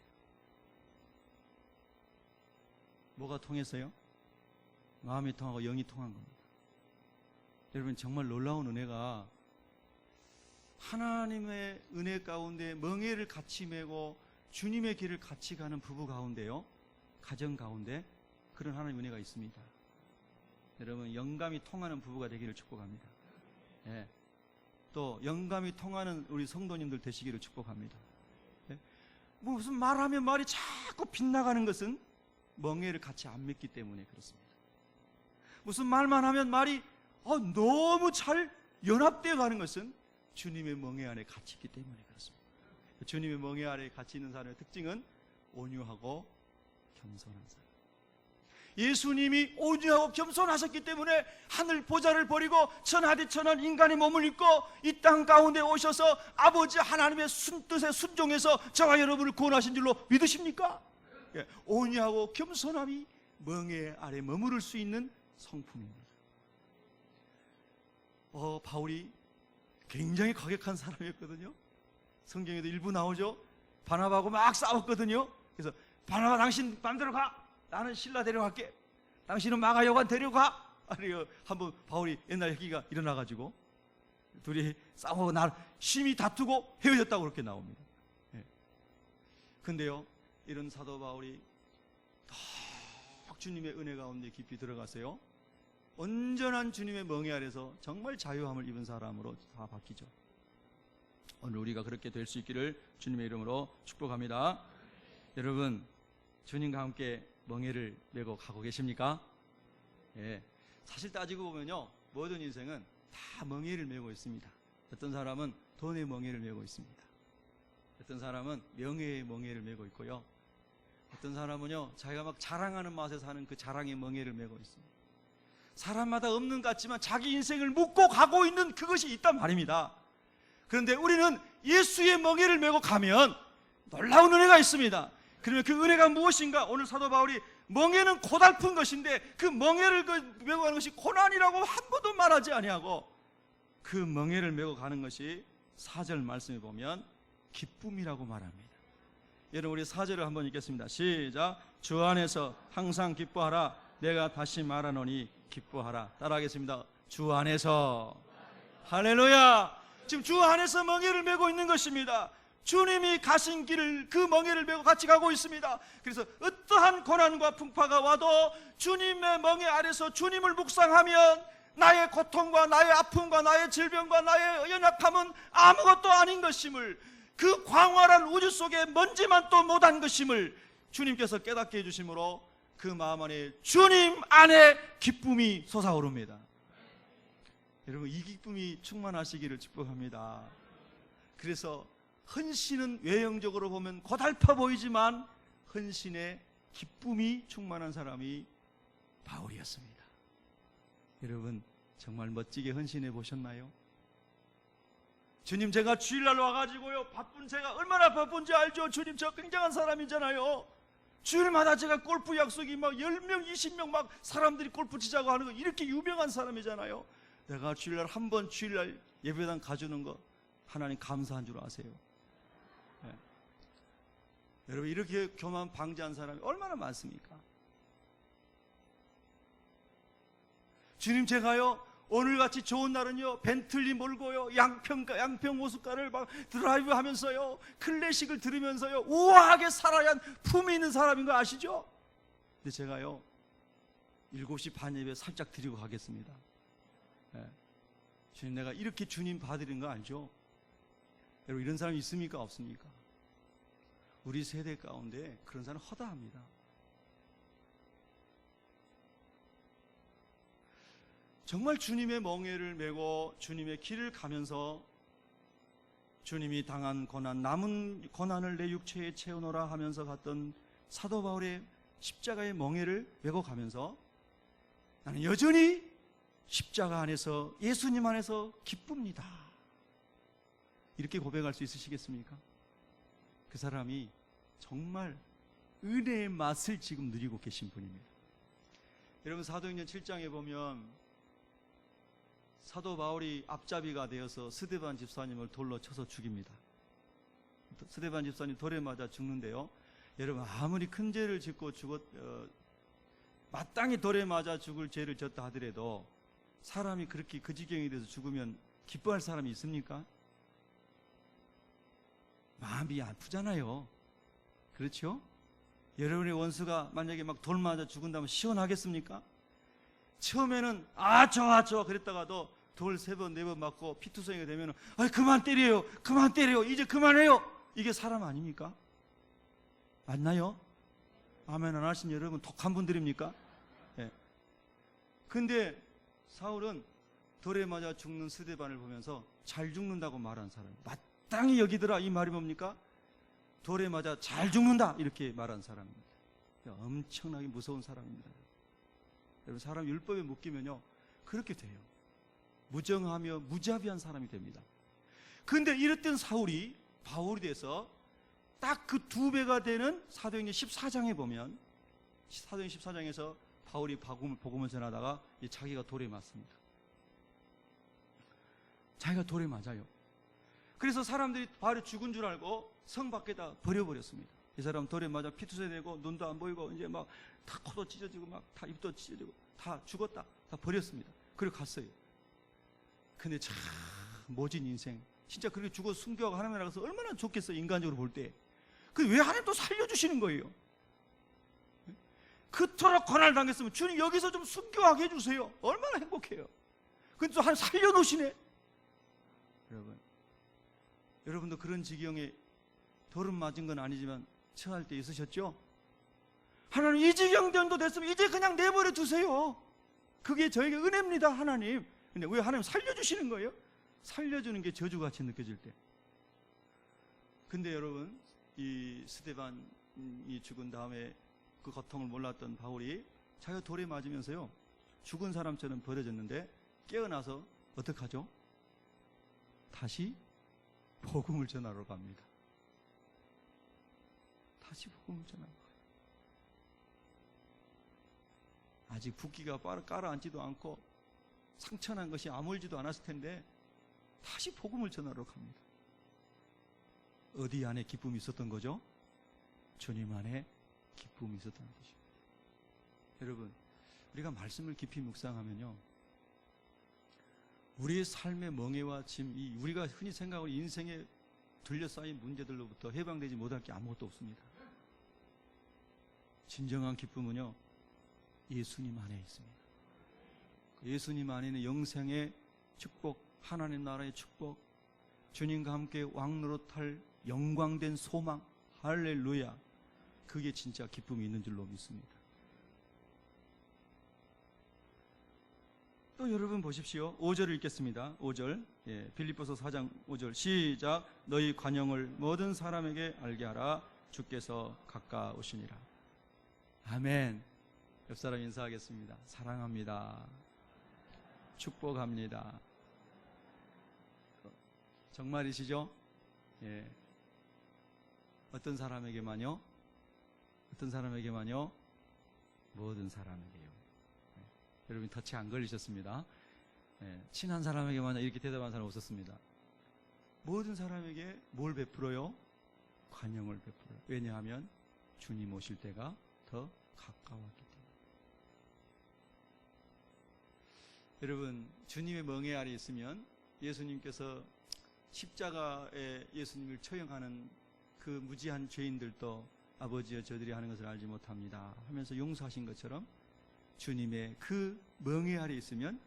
뭐가 통했어요? 마음이 통하고 영이 통한 겁니다. 여러분, 정말 놀라운 은혜가 하나님의 은혜 가운데 멍에를 같이 메고 주님의 길을 같이 가는 부부 가운데요, 가정 가운데 그런 하나님의 은혜가 있습니다. 여러분, 영감이 통하는 부부가 되기를 축복합니다. 예. 또 영감이 통하는 우리 성도님들 되시기를 축복합니다. 예. 무슨 말하면 말이 자꾸 빗나가는 것은 멍에를 같이 안 맺기 때문에 그렇습니다. 무슨 말만 하면 말이 너무 잘 연합되어 가는 것은 주님의 멍에 안에 같이 있기 때문에 그렇습니다. 주님의 멍에 안에 같이 있는 사람의 특징은 온유하고 겸손한 사람. 예수님이 온유하고 겸손하셨기 때문에 하늘 보좌를 버리고 천하디천한 인간의 몸을 입고 이 땅 가운데 오셔서 아버지 하나님의 뜻에 순종해서 저와 여러분을 구원하신 줄로 믿으십니까? 예, 온유하고 겸손함이 멍에 아래 머무를 수 있는 성품입니다. 바울이 굉장히 과격한 사람이었거든요. 성경에도 일부 나오죠. 바나바하고 막 싸웠거든요. 그래서 바나바, 당신 맘대로 가. 나는 실라 데려갈게. 당신은 마가 요한 데려가. 한번 바울이 옛날 얘기가 일어나가지고 둘이 싸우고 심히 다투고 헤어졌다고 그렇게 나옵니다. 예. 근데요, 이런 사도 바울이 딱 주님의 은혜 가운데 깊이 들어가세요. 온전한 주님의 멍에 아래서 정말 자유함을 입은 사람으로 다 바뀌죠. 오늘 우리가 그렇게 될 수 있기를 주님의 이름으로 축복합니다. 여러분, 주님과 함께 멍에를 메고 가고 계십니까? 예. 사실 따지고 보면요, 모든 인생은 다 멍에를 메고 있습니다. 어떤 사람은 돈의 멍에를 메고 있습니다. 어떤 사람은 명예의 멍에를 메고 있고요. 어떤 사람은요, 자기가 막 자랑하는 맛에 사는 그 자랑의 멍에를 메고 있습니다. 사람마다 없는 것 같지만 자기 인생을 묵고 가고 있는 그것이 있단 말입니다. 그런데 우리는 예수의 멍에를 메고 가면 놀라운 은혜가 있습니다. 그러면 그 은혜가 무엇인가? 오늘 사도 바울이 멍에는 고달픈 것인데 그 멍에를 메고 가는 것이 고난이라고 한 번도 말하지 아니하고 그 멍에를 메고 가는 것이 4절 말씀에 보면 기쁨이라고 말합니다. 여러분, 우리 4절을 한번 읽겠습니다. 시작. 주 안에서 항상 기뻐하라. 내가 다시 말하노니 기뻐하라. 따라하겠습니다. 주 안에서. 할렐루야. 지금 주 안에서 멍에를 메고 있는 것입니다. 주님이 가신 길을 그 멍에를 메고 같이 가고 있습니다. 그래서 어떠한 고난과 풍파가 와도 주님의 멍에 아래서 주님을 묵상하면 나의 고통과 나의 아픔과 나의 질병과 나의 연약함은 아무것도 아닌 것임을, 그 광활한 우주 속에 먼지만 또 못한 것임을 주님께서 깨닫게 해주심으로 그 마음 안에 주님 안에 기쁨이 솟아오릅니다. 여러분, 이 기쁨이 충만하시기를 축복합니다. 그래서 헌신은 외형적으로 보면 고달파 보이지만 헌신에 기쁨이 충만한 사람이 바울이었습니다. 여러분, 정말 멋지게 헌신해 보셨나요? 주님, 제가 주일날 와가지고요, 바쁜 제가 얼마나 바쁜지 알죠? 주님, 저 굉장한 사람이잖아요. 주일마다 제가 골프 약속이 막 10명, 20명 막 사람들이 골프 치자고 하는 거 이렇게 유명한 사람이잖아요. 내가 주일날 한 번 주일날 예배당 가주는 거 하나님 감사한 줄 아세요? 네. 여러분, 이렇게 교만 방지한 사람이 얼마나 많습니까? 주님, 제가요 오늘같이 좋은 날은요, 벤틀리 몰고요, 양평 호숫가를 막 드라이브 하면서요, 클래식을 들으면서요, 우아하게 살아야 하는 품이 있는 사람인 거 아시죠? 근데 제가요, 7시 반 예배 살짝 드리고 가겠습니다. 예. 주님, 내가 이렇게 주님 봐드리는 거 알죠? 여러분, 이런 사람이 있습니까? 없습니까? 우리 세대 가운데 그런 사람 허다합니다. 정말 주님의 멍에를 메고 주님의 길을 가면서 주님이 당한 고난, 남은 고난을 내 육체에 채우노라 하면서 갔던 사도 바울의 십자가의 멍에를 메고 가면서 나는 여전히 십자가 안에서, 예수님 안에서 기쁩니다. 이렇게 고백할 수 있으시겠습니까? 그 사람이 정말 은혜의 맛을 지금 누리고 계신 분입니다. 여러분, 사도행전 7장에 보면 사도 바울이 앞잡이가 되어서 스데반 집사님을 돌로 쳐서 죽입니다. 스데반 집사님 돌에 맞아 죽는데요, 여러분, 아무리 큰 죄를 짓고 마땅히 돌에 맞아 죽을 죄를 졌다 하더라도 사람이 그렇게 그 지경이 돼서 죽으면 기뻐할 사람이 있습니까? 마음이 아프잖아요. 그렇죠? 여러분의 원수가 만약에 막 돌 맞아 죽은다면 시원하겠습니까? 처음에는 좋아 그랬다가도 돌 3번 4번 맞고 피투성이가 되면 그만 때려요, 이제 그만해요. 이게 사람 아닙니까? 맞나요? 아멘 안 하신 여러분 독한 분들입니까? 예. 근데 사울은 돌에 맞아 죽는 스데반을 보면서 잘 죽는다고 말한 사람이에요. 마땅히 여기더라. 이 말이 뭡니까? 돌에 맞아 잘 죽는다, 이렇게 말한 사람입니다. 엄청나게 무서운 사람입니다. 여러분, 사람 율법에 묶이면요 그렇게 돼요. 무정하며 무자비한 사람이 됩니다. 그런데 이랬던 사울이 바울이 돼서 딱 그 2배가 되는 사도행전 14장에 보면, 사도행전 14장에서 바울이 복음을 전하다가 자기가 돌에 맞습니다. 자기가 돌에 맞아요. 그래서 사람들이 바울이 죽은 줄 알고 성 밖에다 버려버렸습니다. 이 사람 돌에 맞아 피투성이 되고 눈도 안 보이고 이제 막 다 코도 찢어지고 막 다 입도 찢어지고 다 죽었다, 다 버렸습니다. 그리고 갔어요. 근데 참 모진 인생, 진짜 그렇게 죽어서 순교하고 하나님 나라가서 얼마나 좋겠어요, 인간적으로 볼 때. 그 왜 하나님 또 살려주시는 거예요? 그토록 고난을 당했으면 주님 여기서 좀 순교하게 해주세요. 얼마나 행복해요. 근데 또 하나님 살려놓으시네. 여러분도 그런 지경에 돌은 맞은 건 아니지만 처할 때 있으셨죠? 하나님 이 지경 정도 됐으면 이제 그냥 내버려 두세요. 그게 저에게 은혜입니다, 하나님. 근데 왜 하나님 살려주시는 거예요? 살려주는 게 저주같이 느껴질 때. 근데 여러분, 이 스데반이 죽은 다음에 그 고통을 몰랐던 바울이 자기가 돌에 맞으면서요 죽은 사람처럼 버려졌는데 깨어나서 어떡하죠? 다시 복음을 전하러 갑니다. 다시 복음을 전하러 가요. 아직 붓기가 깔아앉지도 않고 상처난 것이 아물지도 않았을 텐데 다시 복음을 전하러 갑니다. 어디 안에 기쁨이 있었던 거죠? 주님 안에 기쁨이 있었던 것입니다. 여러분, 우리가 말씀을 깊이 묵상하면요 우리의 삶의 멍에와 짐, 우리가 흔히 생각하는 인생에 둘러싸인 문제들로부터 해방되지 못할 게 아무것도 없습니다. 진정한 기쁨은요 예수님 안에 있습니다. 예수님 안에는 영생의 축복, 하나님 나라의 축복, 주님과 함께 왕노릇할 영광된 소망, 할렐루야, 그게 진짜 기쁨이 있는 줄로 믿습니다. 또 여러분 보십시오. 5절을 읽겠습니다. 5절, 빌립보서 4장 5절 시작. 너희 관용을 모든 사람에게 알게 하라. 주께서 가까우시니라. 아멘. 옆 사람 인사하겠습니다. 사랑합니다. 축복합니다. 정말이시죠? 예. 어떤 사람에게만요? 어떤 사람에게만요? 모든 사람에게요. 여러분 덫에 안 걸리셨습니다. 친한 사람에게만 이렇게 대답한 사람 없었습니다. 모든 사람에게 뭘 베풀어요? 관용을 베풀어요. 왜냐하면 주님 오실 때가 더 가까웠기 때문에. 여러분, 주님의 멍에 아래 있으면 예수님께서 십자가에 예수님을 처형하는 그 무지한 죄인들도 아버지여 저들이 하는 것을 알지 못합니다 하면서 용서하신 것처럼 주님의 그 멍에 아래 있으면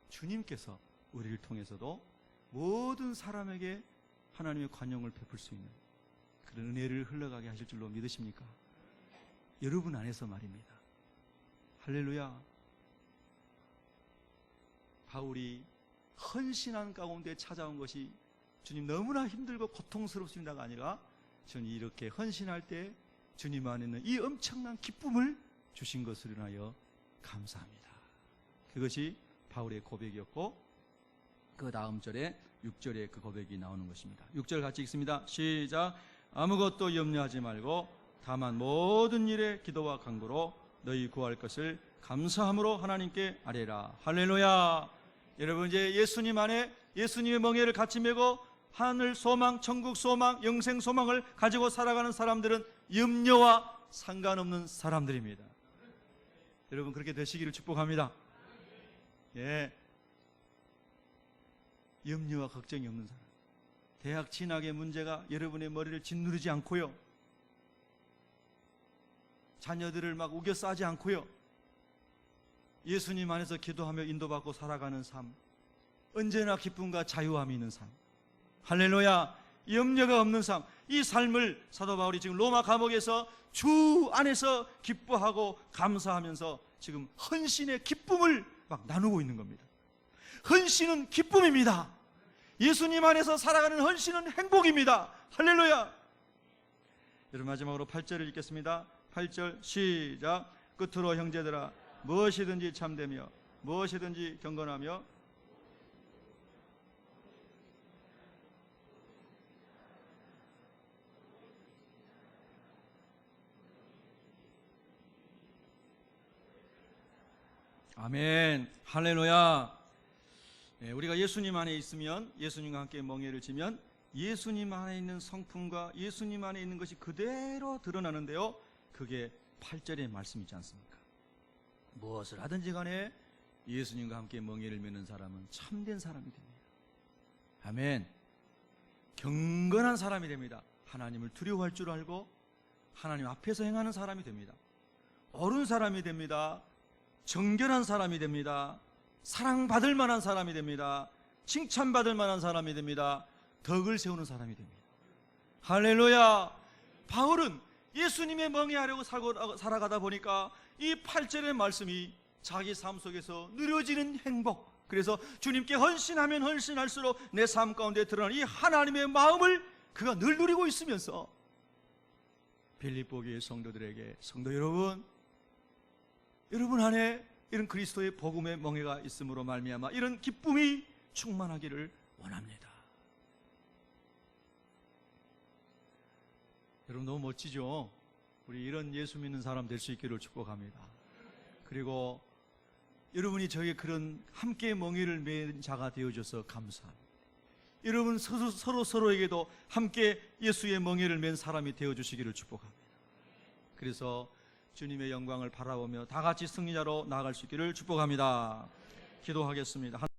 주님께서 우리를 통해서도 모든 사람에게 하나님의 관용을 베풀 수 있는 그런 은혜를 흘러가게 하실 줄로 믿으십니까? 여러분 안에서 말입니다. 할렐루야. 바울이 헌신한 가운데 찾아온 것이 주님 너무나 힘들고 고통스럽습니다가 아니라 저는 이렇게 헌신할 때 주님 안에 있는 이 엄청난 기쁨을 주신 것을 인하여 감사합니다. 그것이 바울의 고백이었고 그 다음 절에 6절에 그 고백이 나오는 것입니다. 6절 같이 읽습니다. 시작. 아무것도 염려하지 말고 다만 모든 일에 기도와 간구로 너희 구할 것을 감사함으로 하나님께 아뢰라. 할렐루야. 여러분, 이제 예수님 안에 예수님의 멍에를 같이 메고 하늘 소망, 천국 소망, 영생 소망을 가지고 살아가는 사람들은 염려와 상관없는 사람들입니다. 여러분, 그렇게 되시기를 축복합니다. 예. 염려와 걱정이 없는 사람. 대학 진학의 문제가 여러분의 머리를 짓누르지 않고요. 자녀들을 막 우겨 싸지 않고요. 예수님 안에서 기도하며 인도받고 살아가는 삶. 언제나 기쁨과 자유함이 있는 삶. 할렐루야. 염려가 없는 삶. 이 삶을 사도 바울이 지금 로마 감옥에서 주 안에서 기뻐하고 감사하면서 지금 헌신의 기쁨을 막 나누고 있는 겁니다. 헌신은 기쁨입니다. 예수님 안에서 살아가는 헌신은 행복입니다. 할렐루야. 여러분, 마지막으로 8절을 읽겠습니다. 8절 시작. 끝으로 형제들아 무엇이든지 참되며 무엇이든지 경건하며 아멘. 할렐루야. 우리가 예수님 안에 있으면, 예수님과 함께 멍에를 지면 예수님 안에 있는 성품과 예수님 안에 있는 것이 그대로 드러나는데요, 그게 8절의 말씀이지 않습니까? 무엇을 하든지 간에 예수님과 함께 멍에를 메는 사람은 참된 사람이 됩니다. 아멘. 경건한 사람이 됩니다. 하나님을 두려워할 줄 알고 하나님 앞에서 행하는 사람이 됩니다. 옳은 사람이 됩니다. 정결한 사람이 됩니다. 사랑받을 만한 사람이 됩니다. 칭찬받을 만한 사람이 됩니다. 덕을 세우는 사람이 됩니다. 할렐루야. 바울은 예수님의 멍에 하려고 살아가다 보니까 이 8절의 말씀이 자기 삶 속에서 누려지는 행복, 그래서 주님께 헌신하면 헌신할수록 내 삶 가운데 드러나는 이 하나님의 마음을 그가 늘 누리고 있으면서 빌립보 교회 성도들에게, 성도 여러분, 여러분 안에 이런 그리스도의 복음의 멍에가 있음으로 말미암아 이런 기쁨이 충만하기를 원합니다. 여러분, 너무 멋지죠? 우리 이런 예수 믿는 사람 될 수 있기를 축복합니다. 그리고 여러분이 저에게 그런 함께 멍에를 맨 자가 되어줘서 감사합니다. 여러분 서로에게도 함께 예수의 멍에를 맨 사람이 되어주시기를 축복합니다. 그래서 주님의 영광을 바라보며 다 같이 승리자로 나아갈 수 있기를 축복합니다. 기도하겠습니다.